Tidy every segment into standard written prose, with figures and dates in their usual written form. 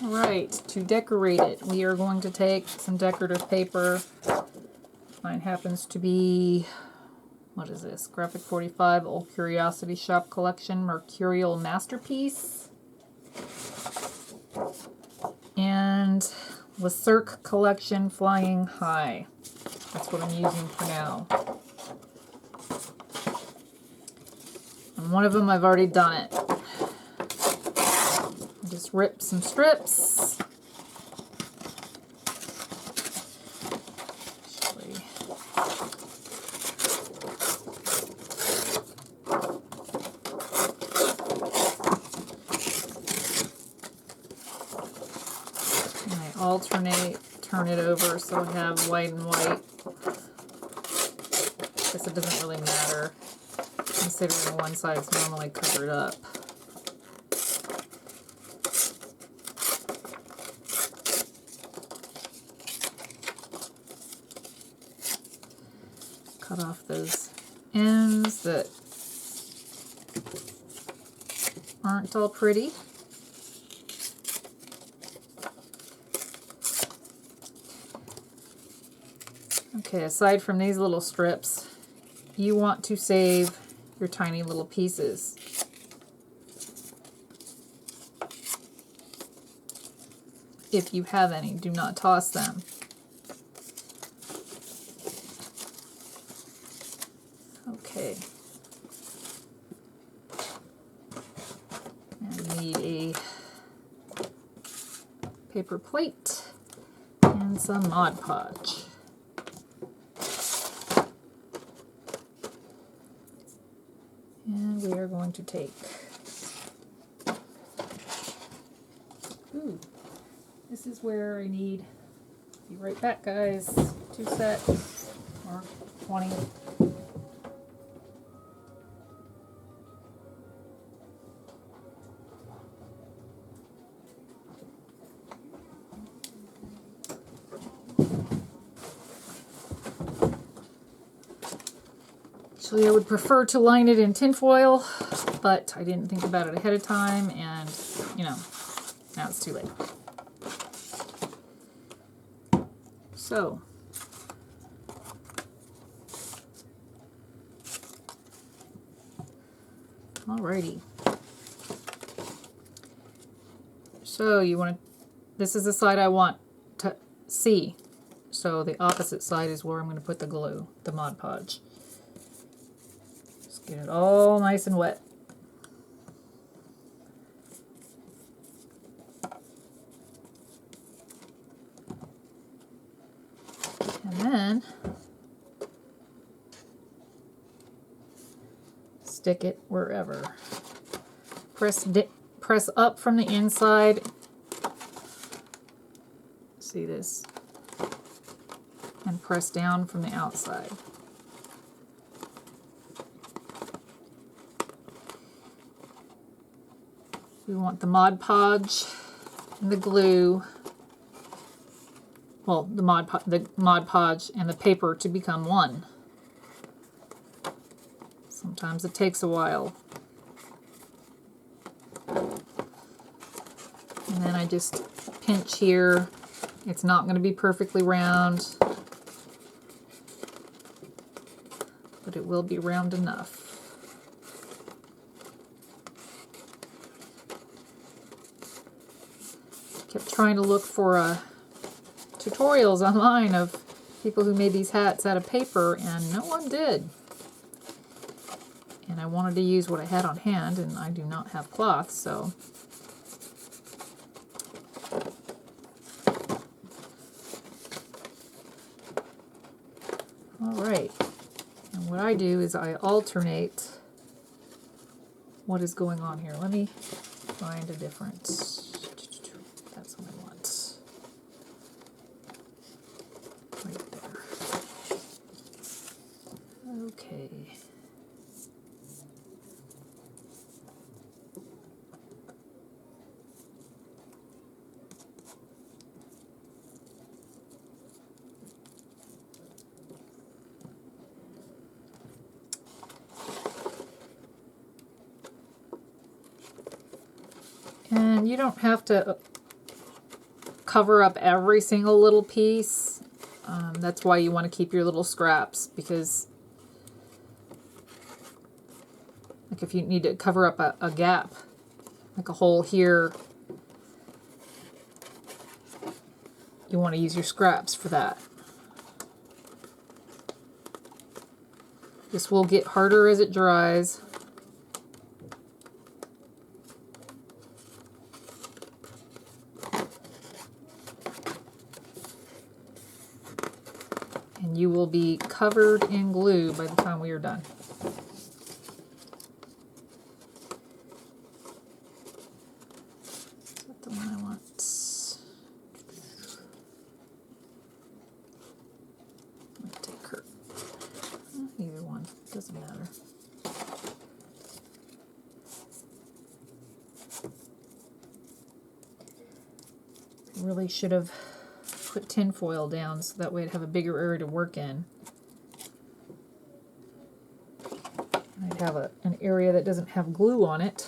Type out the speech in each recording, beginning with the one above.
Alright, to decorate it, we are going to take some decorative paper. Mine happens to be, what is this? Graphic 45 Old Curiosity Shop Collection Mercurial Masterpiece. And Le Cirque Collection Flying High. That's what I'm using for now. And one of them I've already done it. Just rip some strips. Actually, and I alternate, turn it over so I have white and white. Guess it doesn't really matter, considering one side's normally covered up. Cut off those ends that aren't all pretty. Okay, aside from these little strips, you want to save your tiny little pieces. If you have any, do not toss them. Okay. I need a paper plate and some Mod Podge. And we are going to take, this is where I need, be right back guys, 2 sets or 20. Actually, I would prefer to line it in tinfoil, but I didn't think about it ahead of time, and, you know, now it's too late. So, alrighty. So, you want to, this is the side I want to see. So, the opposite side is where I'm going to put the glue, the Mod Podge. Get it all nice and wet. And then stick it wherever. Press up from the inside. See this? And press down from the outside. We want the Mod Podge and the glue, well, the Mod Podge and the paper to become one. Sometimes it takes a while. And then I just pinch here. It's not going to be perfectly round, but it will be round enough. Kept trying to look for tutorials online of people who made these hats out of paper, and no one did. And I wanted to use what I had on hand, and I do not have cloth, so alright. And what I do is I alternate what is going on here. Let me find a difference. That's what I want. Right there. Okay. And you don't have to cover up every single little piece. That's why you want to keep your little scraps, because like if you need to cover up a gap, like a hole here, you want to use your scraps for that. This will get harder as it dries. And you will be covered in glue by the time we are done. Is that the one I want? I'll take her. Either one, doesn't matter. Really should have put tin foil down so that way I'd have a bigger area to work in. I'd have an area that doesn't have glue on it.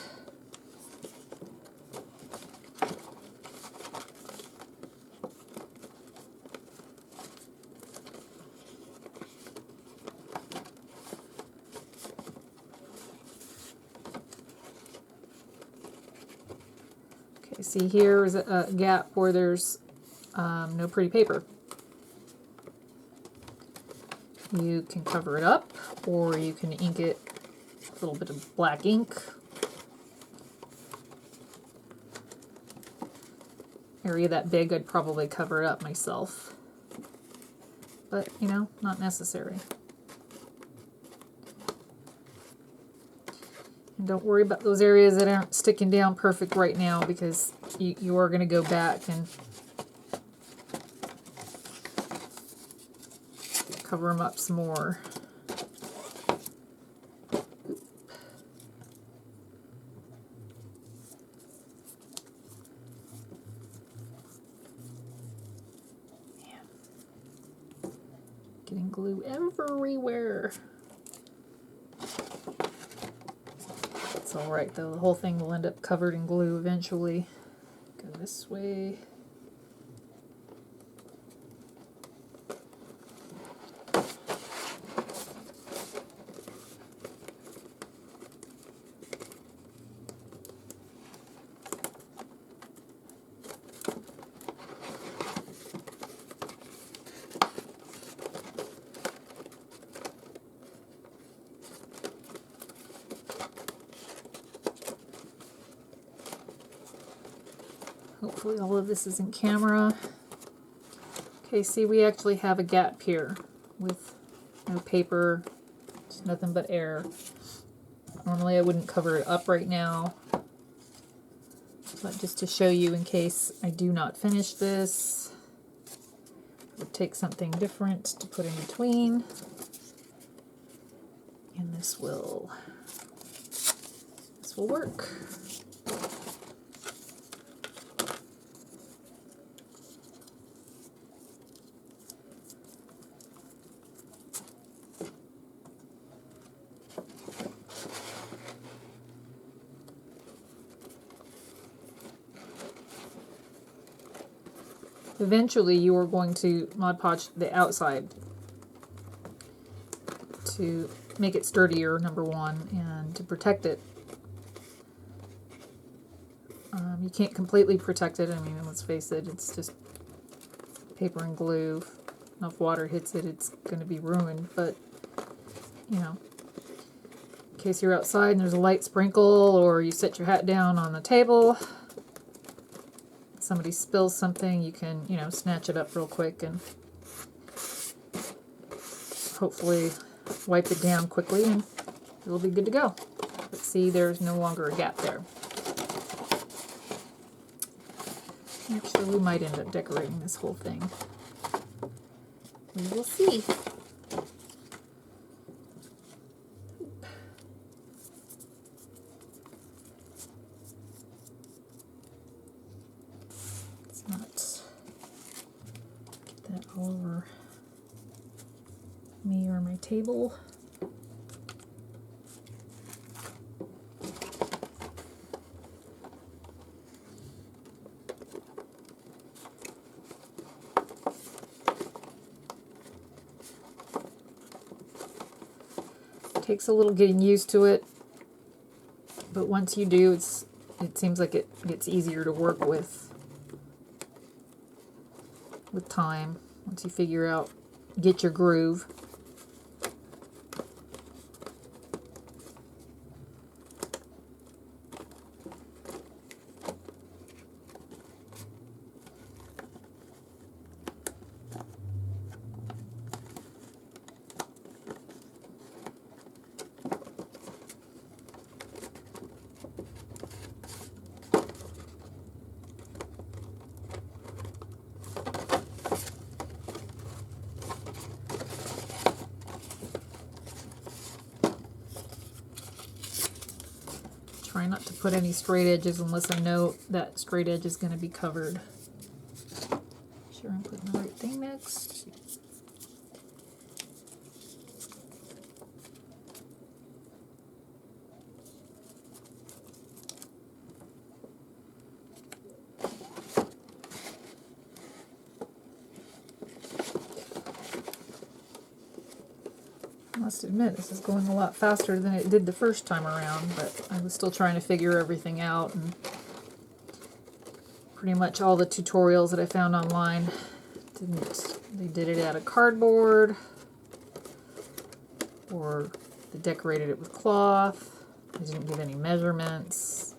Okay, see here is a gap where there's no pretty paper. You can cover it up, or you can ink it with a little bit of black ink. Area that big, I'd probably cover it up myself. But, you know, not necessary. And don't worry about those areas that aren't sticking down perfect right now, because you are going to go back and cover them up some more. Man. Getting glue everywhere. It's alright though, the whole thing will end up covered in glue eventually. Go this way. Hopefully all of this is in camera. Okay, see, we actually have a gap here with no paper, just nothing but air. Normally I wouldn't cover it up right now, but just to show you in case I do not finish this, I would take something different to put in between, and this will work. Eventually you are going to Mod Podge the outside to make it sturdier, number one, and to protect it. You can't completely protect it. I mean, let's face it, it's just paper and glue. If enough water hits it, it's going to be ruined. But, you know, in case you're outside and there's a light sprinkle, or you set your hat down on the table, somebody spills something, you can, you know, snatch it up real quick and hopefully wipe it down quickly and it'll be good to go. But see, there's no longer a gap there. Actually, we might end up decorating this whole thing. We will see. All over me or my table. Takes a little getting used to it, but once you do, it seems like it gets easier to work with time. Once you figure out, get your groove. Try not to put any straight edges unless I know that straight edge is going to be covered. Sure I'm putting the right thing next. I must admit, this is going a lot faster than it did the first time around, but I was still trying to figure everything out, and pretty much all the tutorials that I found online they did it out of cardboard, or they decorated it with cloth. They didn't give any measurements.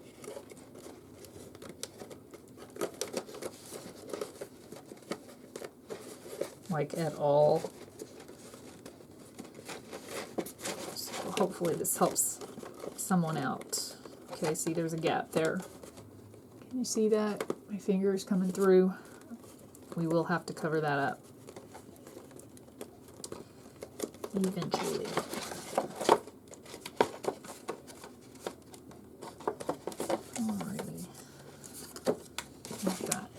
Like at all. Hopefully this helps someone out. Okay, see there's a gap there. Can you see that? My finger is coming through. We will have to cover that up eventually. Alrighty. Like that.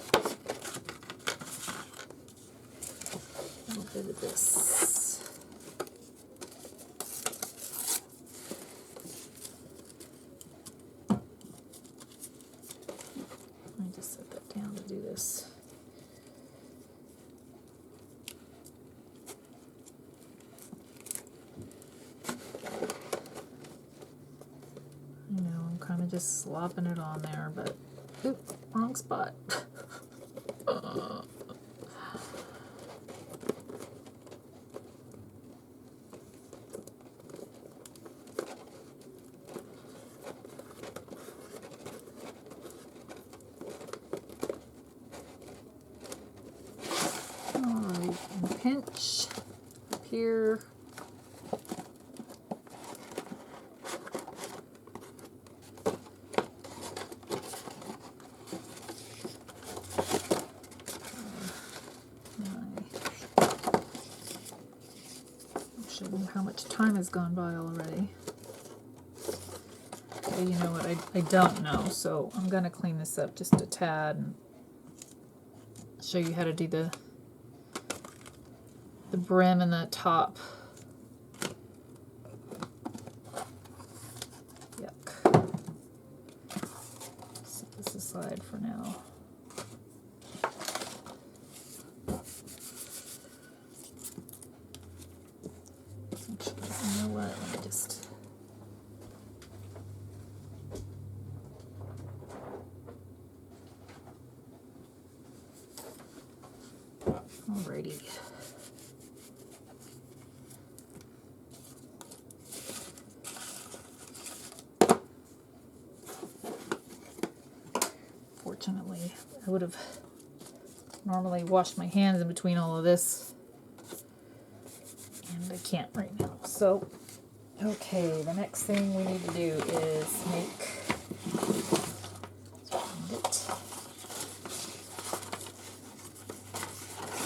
A little bit of this. Just slopping it on there, but oop, wrong spot. Alright, and pinch up here. How much time has gone by already. Okay, you know what, I don't know, so I'm going to clean this up just a tad and show you how to do the brim and the top. Yuck. Set this aside for now. You know what? Let me just. Alrighty. Fortunately, I would have normally washed my hands in between all of this. I can't right now. So, okay, the next thing we need to do is make it.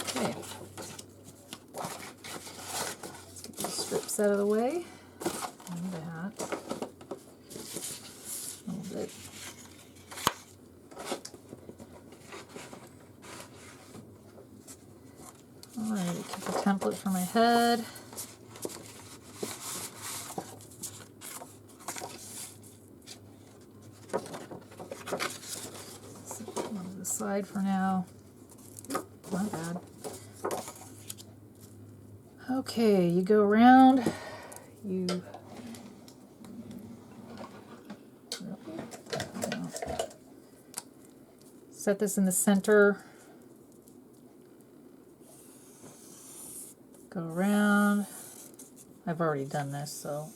Okay. Let's get these strips out of the way. And that. A little bit. Alright, keep a template for my head. Side for now. Not bad. Okay, you go around, you set this in the center. Go around. I've already done this, so.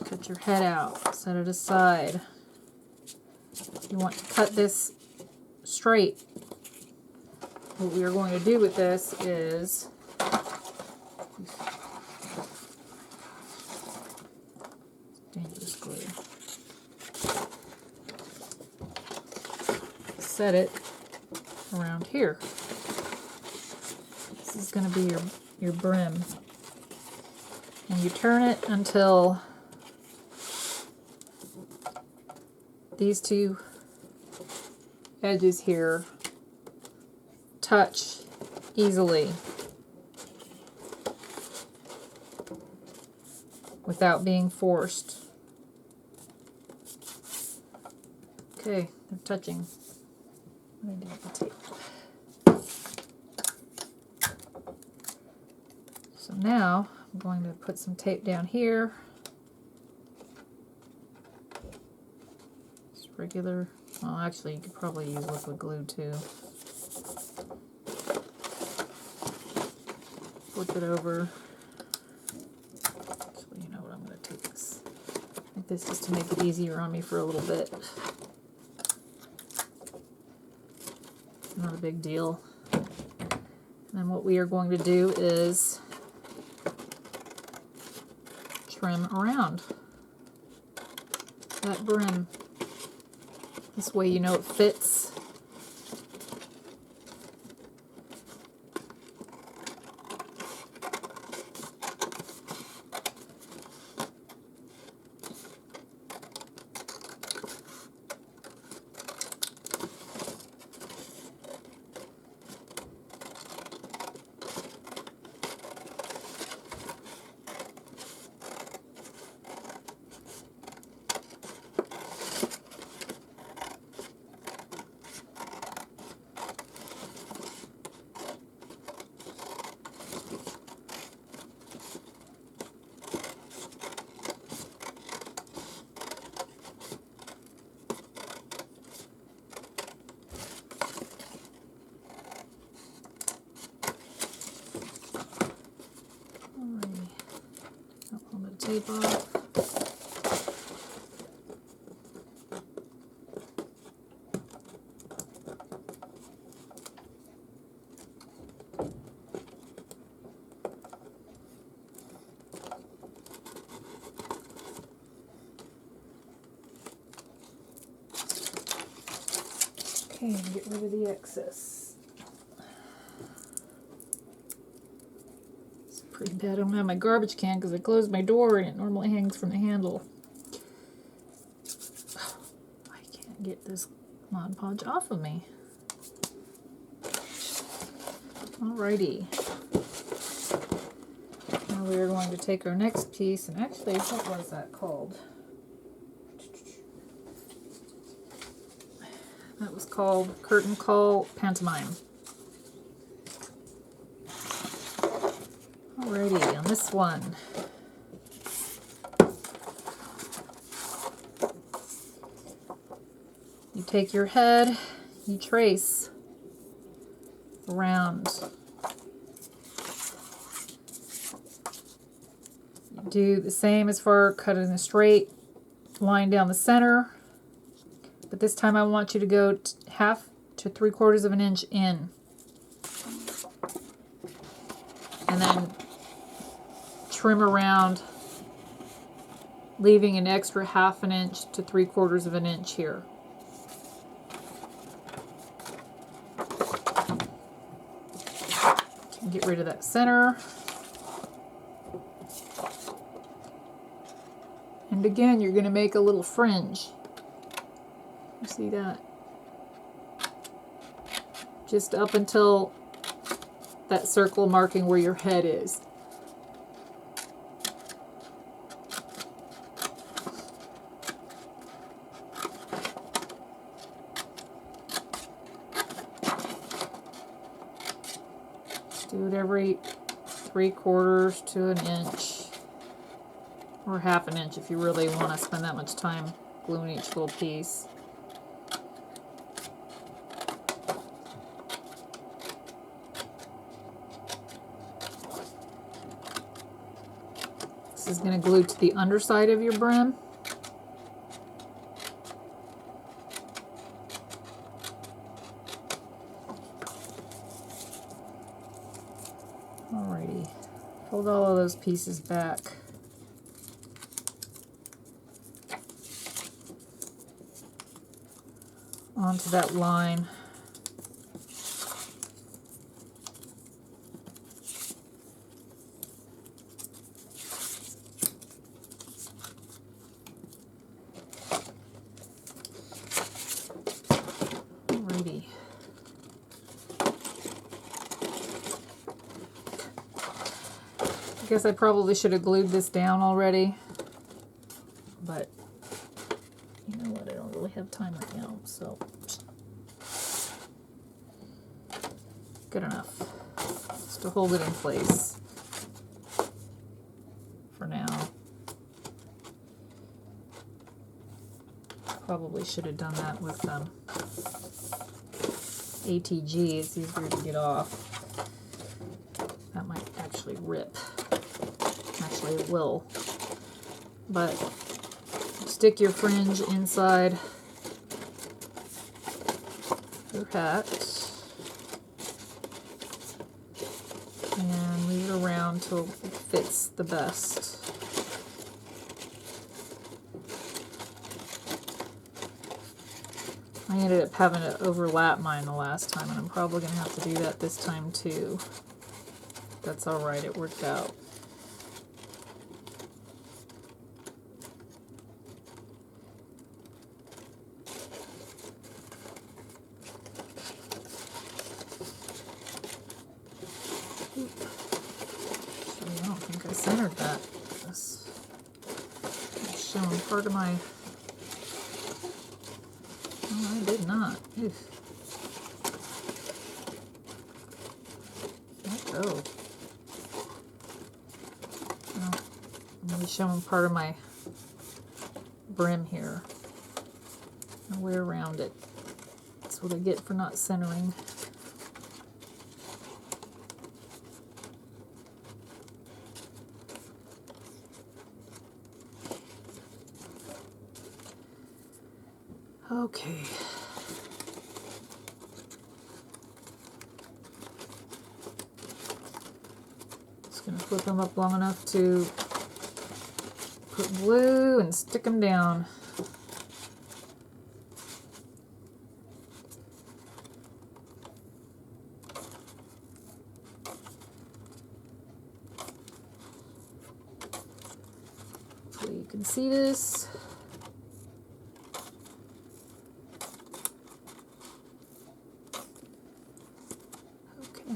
Cut your head out, set it aside. You want to cut this straight. What we are going to do with this is dangerous glue. Set it around here. This is going to be your brim. And you turn it until these two edges here touch easily without being forced. Okay, they're touching. Let me do the tape. So now I'm going to put some tape down here. Just regular, well actually you could probably use liquid glue too. Flip it over. Actually, you know what, I'm going to take this like this just to make it easier on me for a little bit. Not a big deal. And then what we are going to do is trim around that brim. This way you know it fits. Tape off. Okay, and get rid of the excess. Pretty bad I don't have my garbage can because I closed my door and it normally hangs from the handle. I can't get this Mod Podge off of me. Alrighty. Now we are going to take our next piece, and actually, what was that called? That was called Curtain Call Pantomime. Alrighty, on this one, you take your head, you trace around. You do the same as for cutting a straight line down the center, but this time I want you to go 1/2 to 3/4 of an inch in. And then trim around, leaving an extra 1/2 inch to 3/4 of an inch here. Get rid of that center. And again, you're going to make a little fringe. You see that? Just up until that circle marking where your head is. Do it every 3/4 to an inch. or 1/2 inch if you really want to spend that much time gluing each little piece. This is going to glue to the underside of your brim. Alrighty, fold all of those pieces back. Onto that line. Alrighty. I guess I probably should have glued this down already, but you know what, I don't really have time right now, so good enough just to hold it in place for now. Probably should have done that with ATG. It's easier to get off. That might actually rip. Actually, it will. But stick your fringe inside your hat and move it around till it fits the best. I ended up having to overlap mine the last time, and I'm probably going to have to do that this time too. That's alright, it worked out. Actually, I don't think I centered that. This is showing part of my... Oh, I did not. Oof. Let go. Well, I'm going to be showing part of my brim here. No way around it. That's what I get for not centering. Okay. Just going to flip them up long enough to put glue and stick them down. So you can see this. Okay.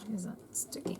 Why is that sticky?